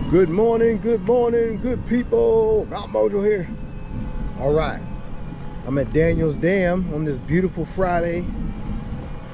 Good morning, good people. Mount Mojo here. All right, I'm at Daniel's Dam on this beautiful Friday.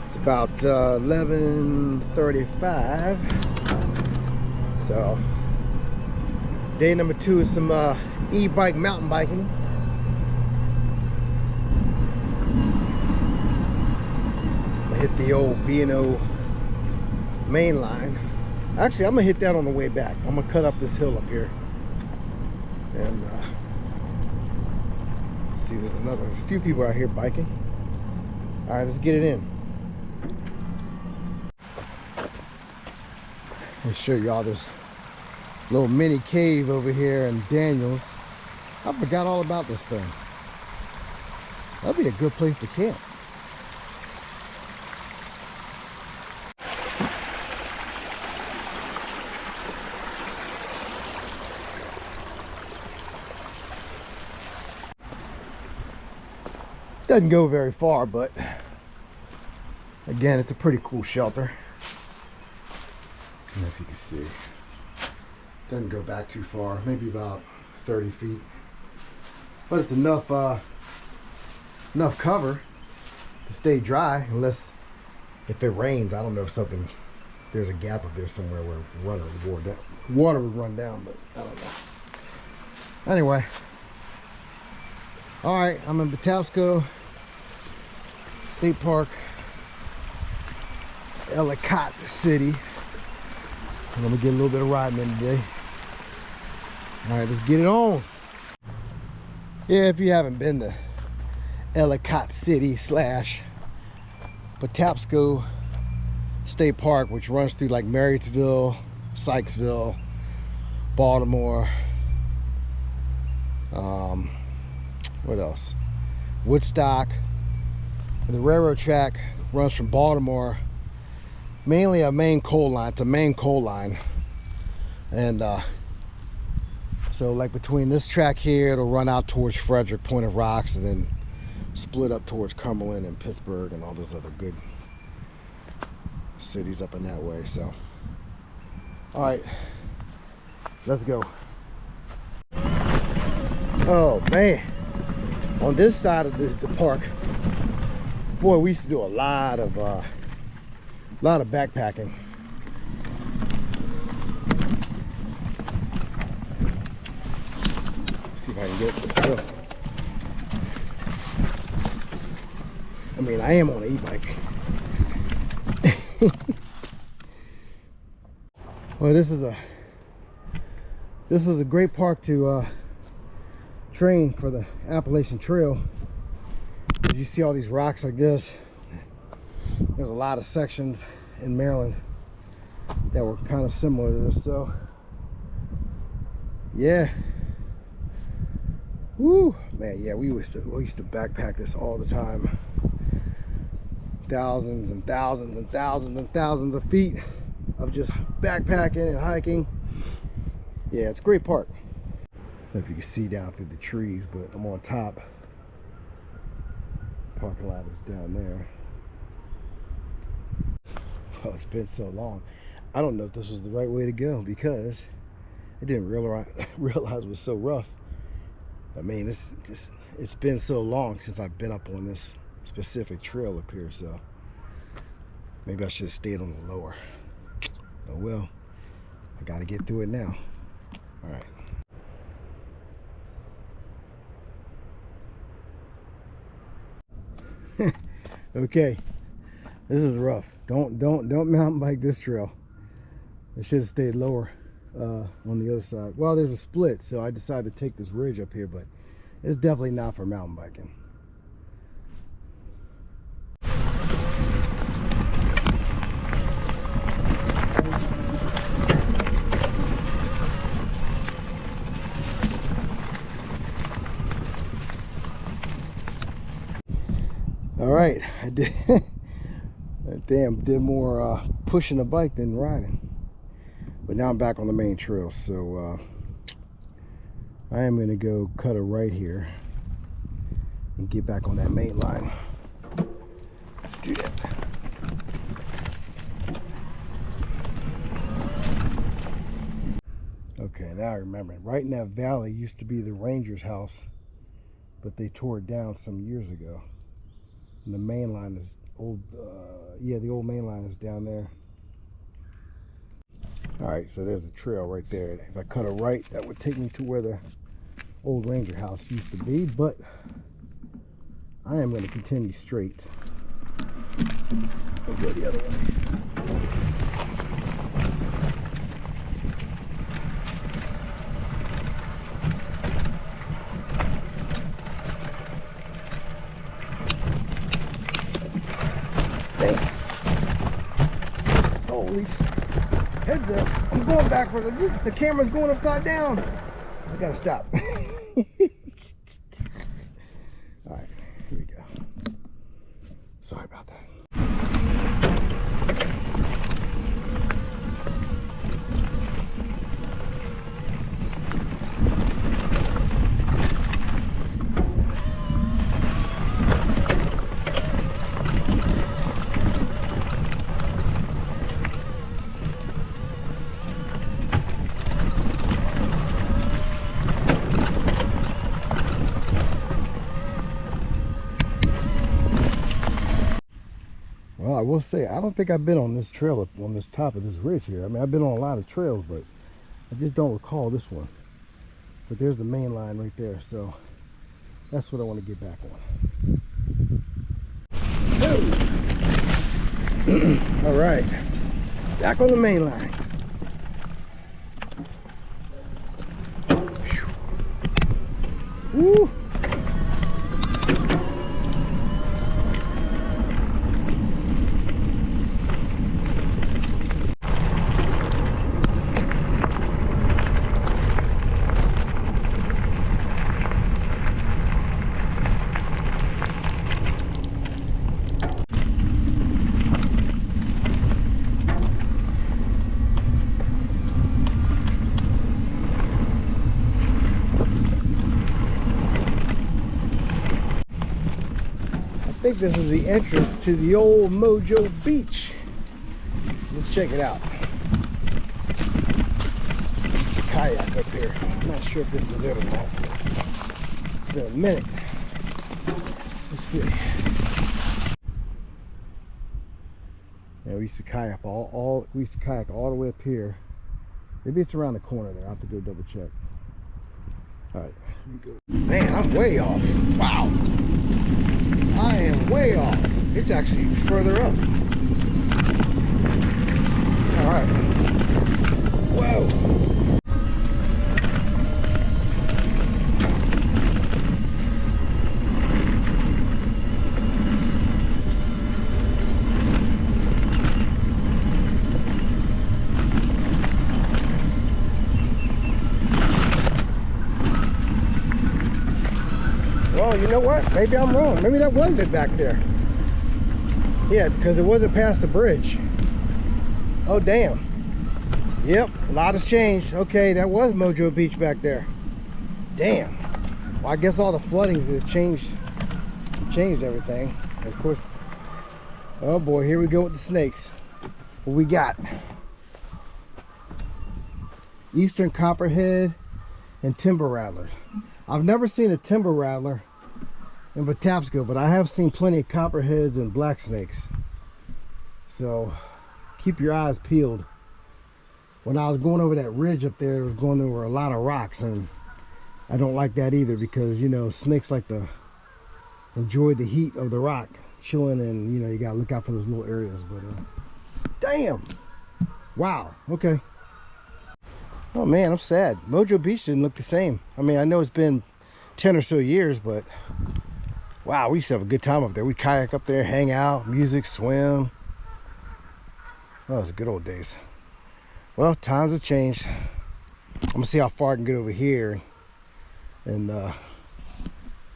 It's about 11:35. So, day number 2 is some e-bike mountain biking. I'm gonna hit the old B&O main line. Actually, I'm gonna hit that on the way back. I'm gonna cut up this hill up here, and see, there's a few people out here biking. All right, let's get it in. Let me show y'all this little mini cave over here in Daniels. I forgot all about this thing. That'd be a good place to camp. Doesn't go very far, but again, it's a pretty cool shelter. I don't know if you can see. Doesn't go back too far, maybe about 30 feet. But it's enough cover to stay dry, unless if it rains. I don't know if there's a gap up there somewhere where water would run down, but I don't know. Anyway, all right, I'm in Patapsco State Park, Ellicott City. I'm gonna get a little bit of riding in today. All right, let's get it on. Yeah, if you haven't been to Ellicott City / Patapsco State Park, which runs through like Marriottsville, Sykesville, Baltimore, what else? Woodstock. The railroad track runs from Baltimore, mainly a main coal line. It's a main coal line, and so like between this track here, it'll run out towards Frederick, Point of Rocks, and then split up towards Cumberland and Pittsburgh and all those other good cities up in that way. So, all right, let's go. Oh man, on this side of the park, boy, we used to do a lot of backpacking. Let's see if I can get this stuff. I mean, I am on an e-bike. Well, this was a great park to train for the Appalachian Trail. As you see all these rocks like this, there's a lot of sections in Maryland that were kind of similar to this. So yeah, woo, man, yeah, we used to backpack this all the time. Thousands and thousands and thousands and thousands of feet of just backpacking and hiking. Yeah, it's a great park. I don't know if you can see down through the trees, but I'm on top. Parking lot is down there. Oh, it's been so long. I don't know if this was the right way to go, because I didn't realize it was so rough. I mean, it's been so long since I've been up on this specific trail up here, so maybe I should have stayed on the lower. Oh well, I got to get through it now. All right. Okay, this is rough. Don't mountain bike this trail. I should have stayed lower on the other side. Well, there's a split, so I decided to take this ridge up here, but it's definitely not for mountain biking. All right, I did. Did more pushing the bike than riding. But now I'm back on the main trail, so I am gonna go cut a right here and get back on that main line. Let's do that. now I remember. Right in that valley used to be the Ranger's house, but they tore it down some years ago. And the main line is old, yeah, the old main line is down there. All right, so there's a trail right there. If I cut a right, that would take me to where the old Ranger house used to be, but I am going to continue straight and go the other way. Holy, heads up. I'm going backwards. The camera's going upside down. I gotta stop. Alright, here we go. Sorry about that. Well, I will say, I don't think I've been on this trail on this top of this ridge here. I mean, I've been on a lot of trails, but I just don't recall this one. But there's the main line right there, so that's what I want to get back on. All right, back on the main line. Woo! I think this is the entrance to the old Mojo Beach. Let's check it out. There's a kayak up here. I'm not sure if this is it or not. It's been a minute. Let's see. Yeah, we used to kayak all the way up here. Maybe it's around the corner there. I'll have to go double check. All right, here we go. Man, I'm way off. Wow. I am way off. It's actually further up. All right. Whoa. Well, you know what? Maybe I'm wrong. Maybe that was it back there. Yeah, because it wasn't past the bridge. Oh, damn. Yep, a lot has changed. Okay, that was Mojo Beach back there. Damn. Well, I guess all the floodings have changed everything. And of course, oh boy, here we go with the snakes. What we got? Eastern Copperhead and Timber Rattlers. I've never seen a Timber Rattler in Patapsco, but I have seen plenty of copperheads and black snakes. So keep your eyes peeled. When I was going over that ridge up there, it was going over a lot of rocks, and I don't like that either because, you know, snakes like to enjoy the heat of the rock, chilling, and, you know, you gotta look out for those little areas. But damn, wow, okay. Oh man, I'm sad. Mojo Beach didn't look the same. I mean, I know it's been 10 or so years, but wow, we used to have a good time up there. We'd kayak up there, hang out, music, swim. Oh, it was good old days. Well, times have changed. I'm gonna see how far I can get over here. And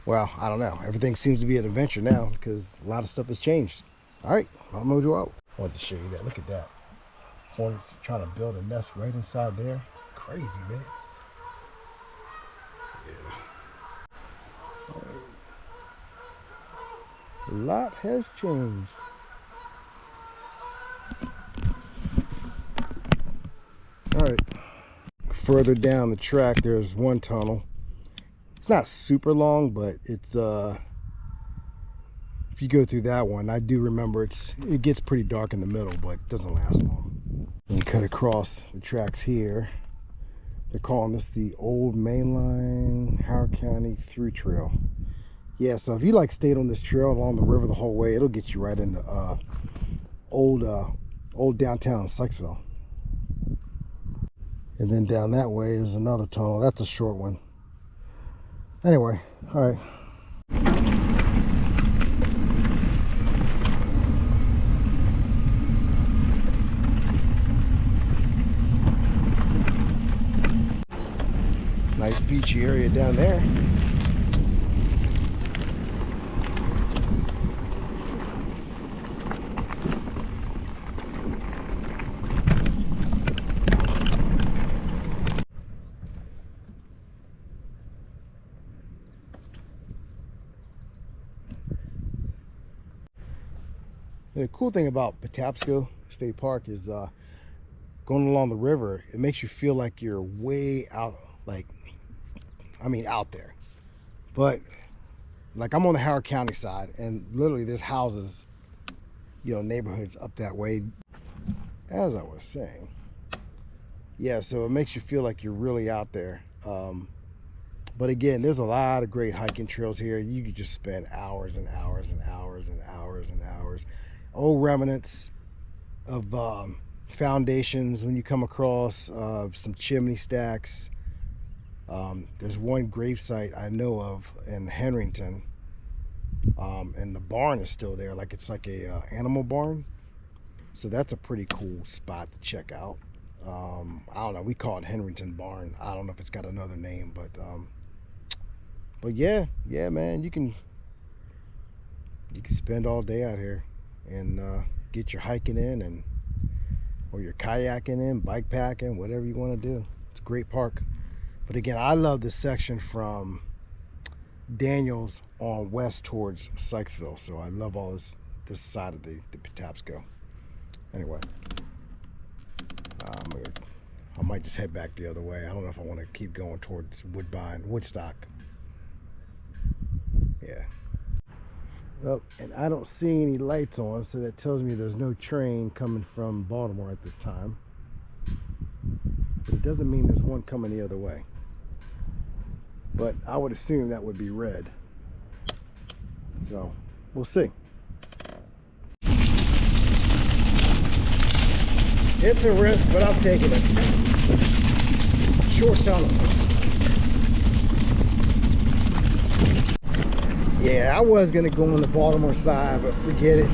well, I don't know. Everything seems to be an adventure now because a lot of stuff has changed. All right, I'll Mojo out. I wanted to show you that. Look at that. Hornets trying to build a nest right inside there. Crazy, man. Yeah. A lot has changed. All right. further down the track, there's one tunnel. It's not super long, but it's if you go through that one, I do remember it gets pretty dark in the middle, but it doesn't last long. And you cut across the tracks here. They're calling this the Old Mainline Howard County Through Trail. Yeah, so if you like stayed on this trail along the river the whole way, it'll get you right into old downtown Sykesville. And then down that way is another tunnel. That's a short one. Anyway, all right. Nice beachy area down there. And the cool thing about Patapsco State Park is going along the river, it makes you feel like you're way out, out there. But like I'm on the Howard County side, and literally there's houses, neighborhoods up that way. As I was saying, yeah, so it makes you feel like you're really out there. But again, there's a lot of great hiking trails here. You could just spend hours and hours and hours and hours and hours. Old remnants of foundations when you come across some chimney stacks. There's one gravesite I know of in Henrington, and the barn is still there. It's like a animal barn, so that's a pretty cool spot to check out. I don't know, we call it Henrington Barn. I don't know if it's got another name, but yeah man, you can spend all day out here and get your hiking in, or your kayaking in, bike packing, whatever you want to do. It's a great park. But again, I love this section from Daniels on west towards Sykesville. So I love all this side of the Patapsco. Anyway, I might just head back the other way. I don't know if I want to keep going towards Woodstock. Yeah. Well, and I don't see any lights on, so that tells me there's no train coming from Baltimore at this time. But it doesn't mean there's one coming the other way. But I would assume that would be red. So, we'll see. It's a risk, but I'm taking it. Short tunnel. Yeah, I was gonna go on the Baltimore side, but forget it.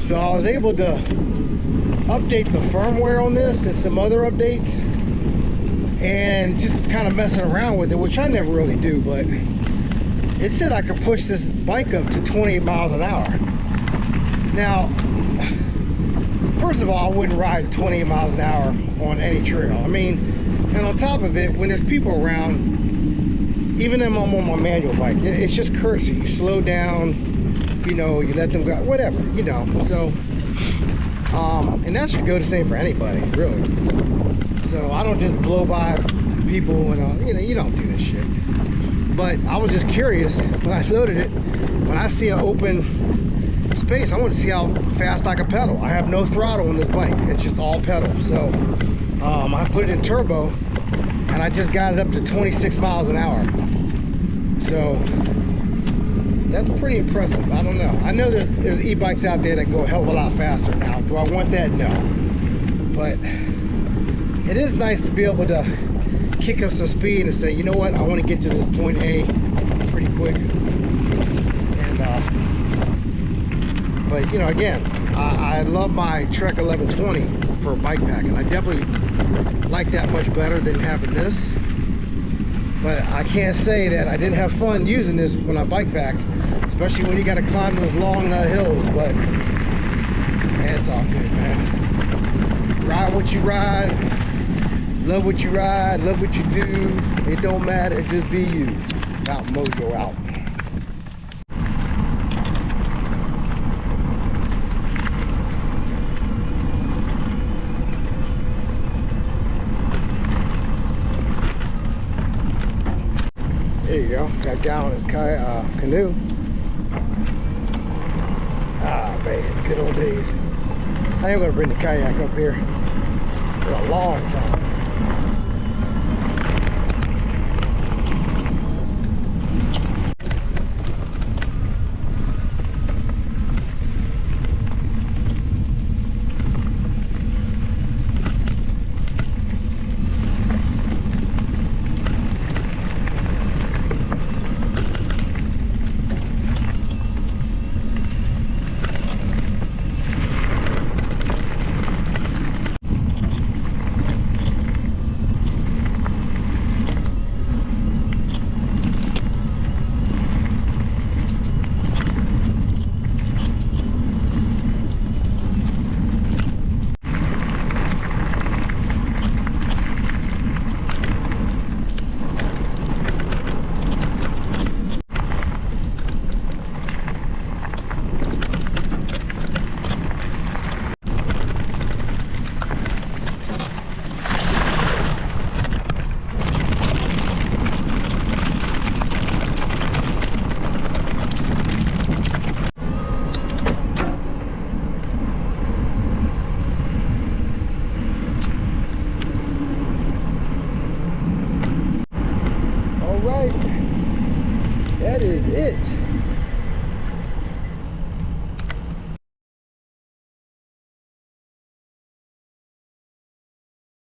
So I was able to update the firmware on this and some other updates, and just kind of messing around with it, which I never really do, but it said I could push this bike up to 28 miles an hour. Now, first of all, I wouldn't ride 28 miles an hour on any trail. I mean, and on top of it, when there's people around, even if I'm on my manual bike, it's just courtesy. You slow down, you let them go, whatever, so and that should go the same for anybody, really. So I don't just blow by people and you don't do this shit. But I was just curious when I loaded it, when I see an open space, I want to see how fast I can pedal. I have no throttle on this bike, it's just all pedal. So I put it in turbo, and I just got it up to 26 miles an hour. So that's pretty impressive. I don't know. I know there's e-bikes out there that go a hell of a lot faster. Now, do I want that? No. But it is nice to be able to kick up some speed and say, you know what, I want to get to this point A pretty quick. And but you know, again, I love my Trek 1120 for a bike pack, and I definitely like that much better than having this. But I can't say that I didn't have fun using this when I bike packed, especially when you got to climb those long hills. But man, it's all good, man. Ride what you ride, love what you ride, love what you do. It don't matter, just be you. Out Mojo out. There you go. Got down his canoe. Ah, man, the good old days. I am gonna bring the kayak up here for a long time.